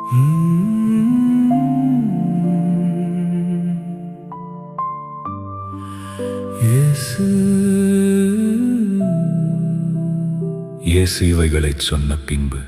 இயேசு இவைகளைச் சொன்ன பின்பு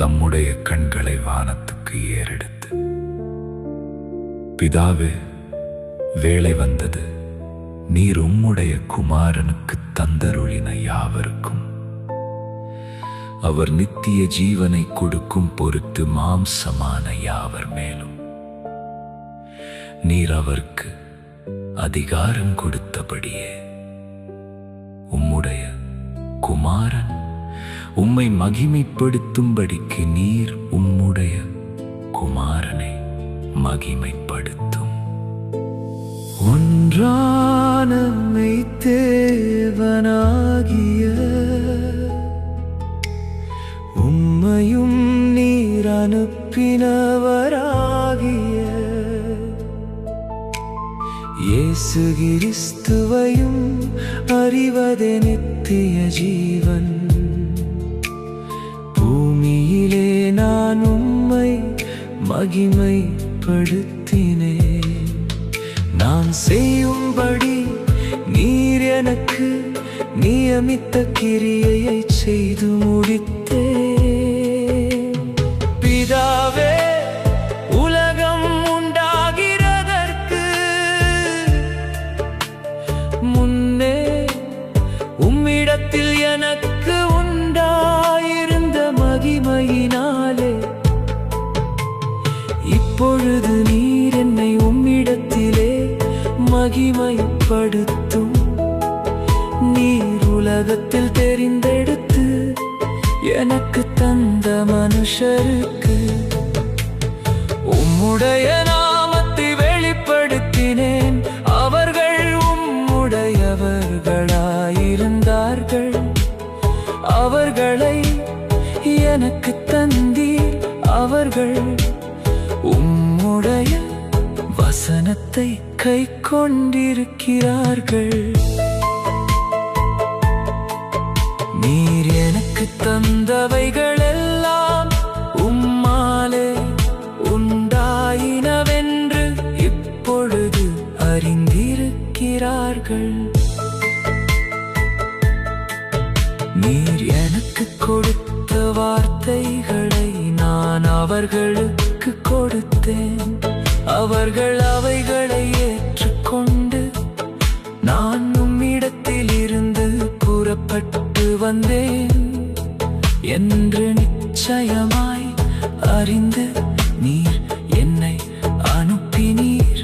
தம்முடைய கண்களை வானத்துக்கு ஏறெடுத்து, பிதாவே, வேளை வந்தது, நீர் உம்முடைய குமாரனுக்கு தந்தருளின யாவருக்கும் அவர் நித்திய ஜீவனை கொடுக்கும் பொருட்டு மாம்சமான யாவர் மேலும் நீர் அவருக்கு அதிகாரம் கொடுத்தபடியே உம்முடைய குமாரன் உம்மை மகிமைப்படுத்தும்படிக்கு நீர் உம்முடைய குமாரனை மகிமைப்படுத்தும். ஒன்றான மெய்த்தேவனாகிய உம்மையும் நீர் அனுப்பினவராகிய இயேசு கிறிஸ்துவையும் அறிவதே நித்திய ஜீவன். பூமியிலே நான் உம்மை மகிமைப்படுத்தினேன். நான் செய்யும்படி நீர் எனக்கு நியமித்த கிரியையை செய்து முடித்தேன். பிதாவே, உலகம் உண்டாகிறதற்கு முன்னே உம்மிடத்தில் எனக்கு உண்டாயிருந்த மகிமையினாலே இப்பொழுது நீர் என்னை உம்மிடத்திலே மகிமைப்படுத்தும். நீர் உலகத்தில் தெரிந்தெடுத்து எனக்கு தந்த மனுஷருக்கு உம்முடைய நாமத்தை வெளிப்படுத்தினேன். அவர்கள் உம்முடையவர்களாயிருந்தார்கள். அவர்களை எனக்கு தந்தீர். அவர்கள் உம்முடைய வசனத்தை கைக்கொண்டிருக்கிறார்கள். நீர் எனக்கு தந்தவைகளெல்லாம் உம்மாலே உண்டாயினவென்று இப்பொழுது அறிந்திருக்கிறார்கள். நீர் எனக்கு கொடுத்த வார்த்தைகளை நான் அவர்களுக்கு கொடுத்தேன். அவர்கள் அவைகளை ஏற்றுக்கொண்டு நான் உம்மிடத்தில் இருந்து புறப்பட்டு வந்தேன் என்று நிச்சயமாய் அறிந்து நீர் என்னை அனுப்பினீர்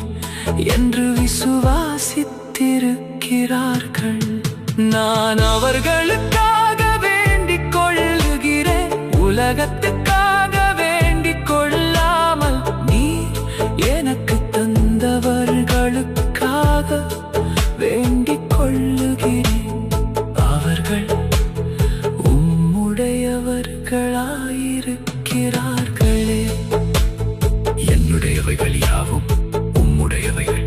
என்று விசுவாசித்திருக்கிறார்கள். நான் அவர்களுக்காக வேண்டிக் கொள்ளுகிறேன், உலகத்துக்காக வேண்டிக் கொள்ளாமல் நீர் எனக்கு தந்தவர்களுக்காக வேண்டிக் கொள்ளுகிறேன். அவர்கள் உம்முடையவர்களாயிருக்கிறார்களே. என்னுடையவைகள் யாவும் உம்முடையவைகள்,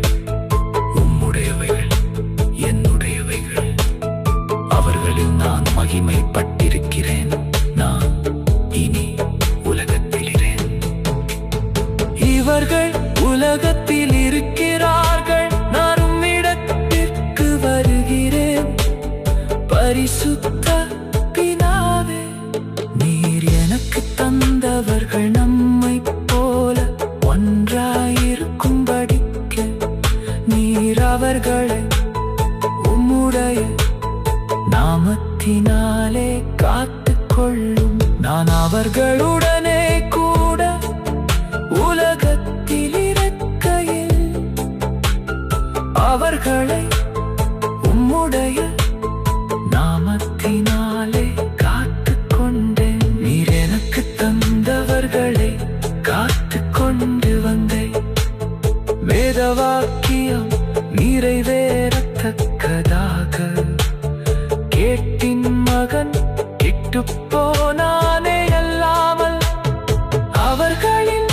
உம்முடையவைகள் என்னுடையவைகள். அவர்களில் நான் மகிமைப்பட்டிருக்கிறேன். நான் இனி உலகத்திலிருக்கிறேன். இவர்கள் உலகத்தில் இருக்கிறார்கள், நான் உம்மிடத்திற்கு வருகிறேன். பரிசுத்த பிதாவே, நீர் எனக்கு தந்தவர்கள் நம்மைப் போல ஒன்றாயிருக்கும்படிக்கு நீர் அவர்களை உம்முடைய நாமத்தினாலே காத்துக்கொள்ளும். நான் அவர்களுடனே கூட உலகத்தில் இருக்கையில் அவர்களை உம்முடைய நாமத்தினாலே காத்துக்கொண்டேன். நீர் எனக்கு தந்தவர்களை காத்துக்கொண்டு வந்தேன். வேதவாக்கியம் நிறைவேறத்தக்கதாக கேட்டின் மகன் கிட்டுப் போனானே அல்லாமல் அவர்களில்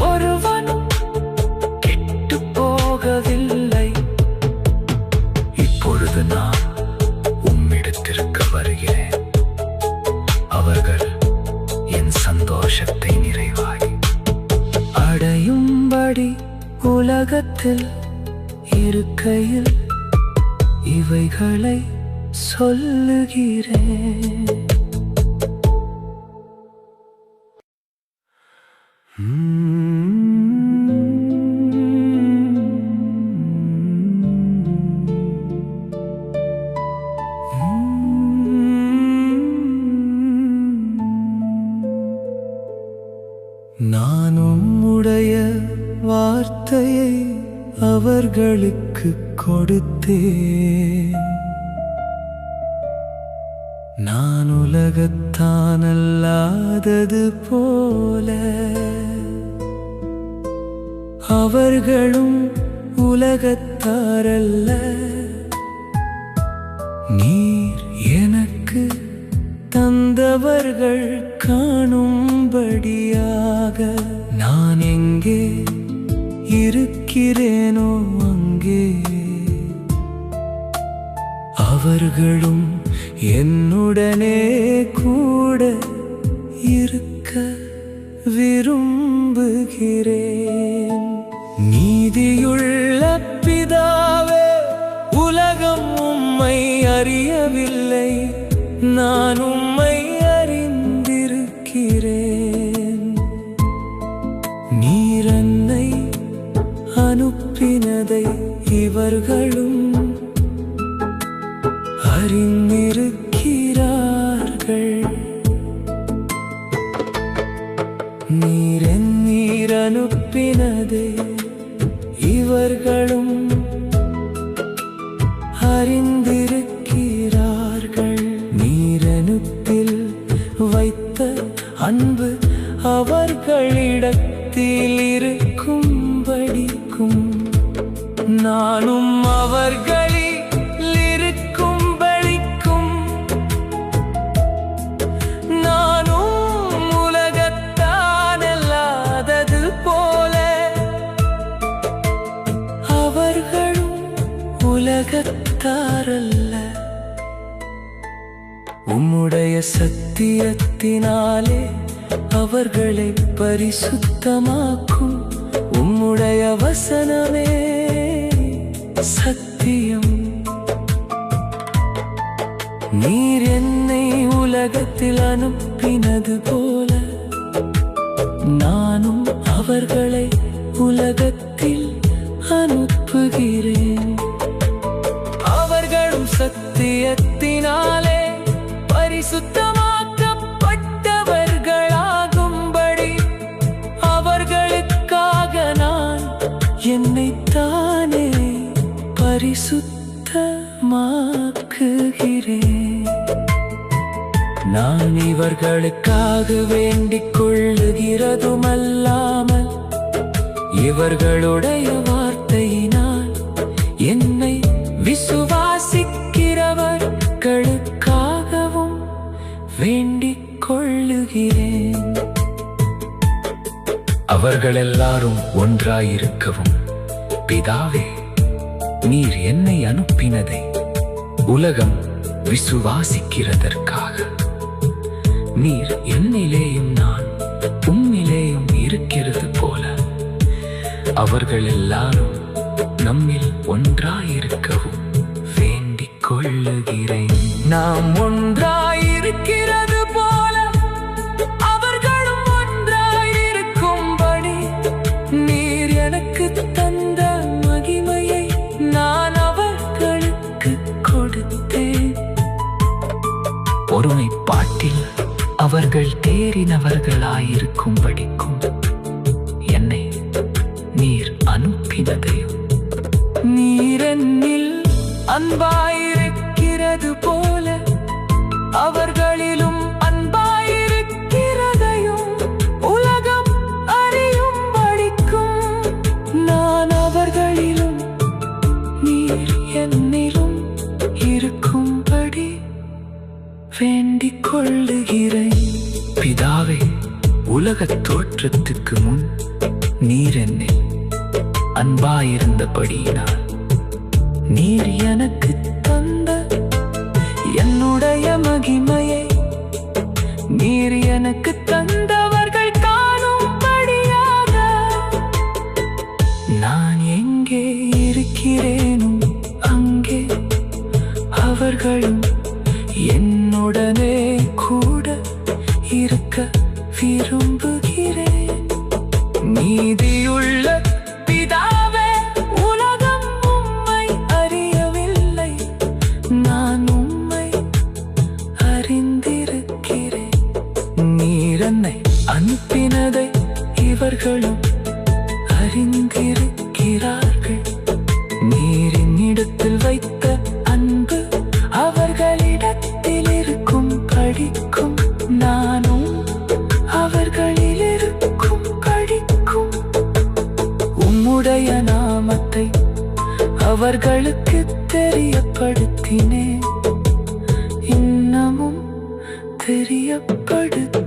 ஒருவனும் கெட்டுப் போகவில்லை. இப்பொழுது நான் சந்தோஷத்தை நிறைவாய் அடையும்படி உலகத்தில் இருக்கையில் இவைகளை சொல்லுகிறேன். நான் உம்முடைய வார்த்தையை அவர்களுக்கு கொடுத்தேன். நான் உலகத்தானல்லாதது போல அவர்களும் உலகத்தாரல்ல. நீர் எனக்கு தந்தவர்கள் காணும்படியாக நான் எங்கே இருக்கிறேனோ அங்கே அவர்களும் என்னுடனே கூட இருக்க விரும்புகிறேன். நீதியுள்ள பிதாவே, உலகம் உம்மை அறியவில்லை, நான் உம்மை அறிந்திருக்கிறேன். நீர் என்னை அனுப்பினதை இவர்களும் அறிந்திருக்கிறார்கள். நீர் அனுப்பினதை இவர்களும் அறிந்திருக்கிறார்கள். நீரனுப்பில் வைத்த அன்பு அவர்களிடத்தில் இருக்கும்படிக்கும் நானும் அவர்களில் இருக்கும்படிக்கும் நானும் உலகத்தானல்லாதது போல அவர்களும் உலகத்தாரல்ல. உம்முடைய சத்தியத்தினாலே அவர்களை பரிசுத்தமாக்கும். உம்முடைய வசனமே சத்தியம். நீர் என்னை உலகத்தில் அனுப்பினது போல நானும் அவர்களை உலகத்தில் அனுப்புகிறேன். அவர்களும் சத்தியத்தினாலே பரிசுத்தமாக்கப்பட்டவர்களாகும்படி அவர்களுக்காக நான் என்னைத்தானே பரிசுத்தமாக்குகிறேன். நான் இவர்களுக்காக வேண்டிக் கொள்ளுகிறதுமல்லாமல் இவர்களுடைய வார்த்தையினால் என்னை விசுவாசிக்கிறவர்களுக்காகவும் வேண்டிக் கொள்ளுகிறேன். அவர்கள் எல்லாரும் ஒன்றாயிருக்கவும் பிதாவே, நீர் என்னை அனுப்பினதை உலகம் விசுவாசிக்கிறதற்காக நீர் என்னிலேயும் நான் உம்மிலேயும் இருக்கிறது போல அவர்கள் எல்லாரும் நம்மில் ஒன்றாயிருக்கவும் வேண்டிக் கொள்ளுகிறேன். நாம் ஒன்றாயிருக்கிறது போல அவர்களும் ஒன்றாயிருக்கும்படி நீர் எனக்கு தந்த மகிமையை நான் அவர்களுக்கு கொடுத்தேன். ஒருமைப்பாட்டில் அவர்கள் தேறினவர்களாயிருக்கும்படிக்கும் என்னை நீர் அனுப்பினதையும் நீர் என்னில் அன்பாயிருக்கிறது போல அவர்களிலும் அன்பாயிருக்கிறதையும் உலகம் அறியும்படிக்கும் நான் அவர்களிலும் நீர் என்னிலும் இருக்கும்படி வேண்டிக் கொள்ளுகிறேன். பிதாவே, உலகத் தோற்றத்துக்கு முன் நீர் என்னில் அன்பாயிருந்தபடியினால் நீர் எனக்கு தந்த என்னுடைய மகிமையை நீர் எனக்கு தந்த கேட்க விரும்புகிறேன். நீதியுள்ள பிதாவே, உலகம் உம்மை அறியவில்லை, நான் உம்மை அறிந்திருக்கிறேன். நீர் என்னை அனுப்பினதை இவர்களும் அறிந்திருக்கிறார்கள். நீர் என்னிடத்தில் வைத்த அன்பு அவர்களிடத்தில் இருக்கும் படிக்கும், நானும் அவர்களில் இருக்கும் படிக்கும். உம்முடைய நாமத்தை அவர்களுக்கு தெரியப்படுத்தினேன், இன்னமும் தெரியப்படுத்த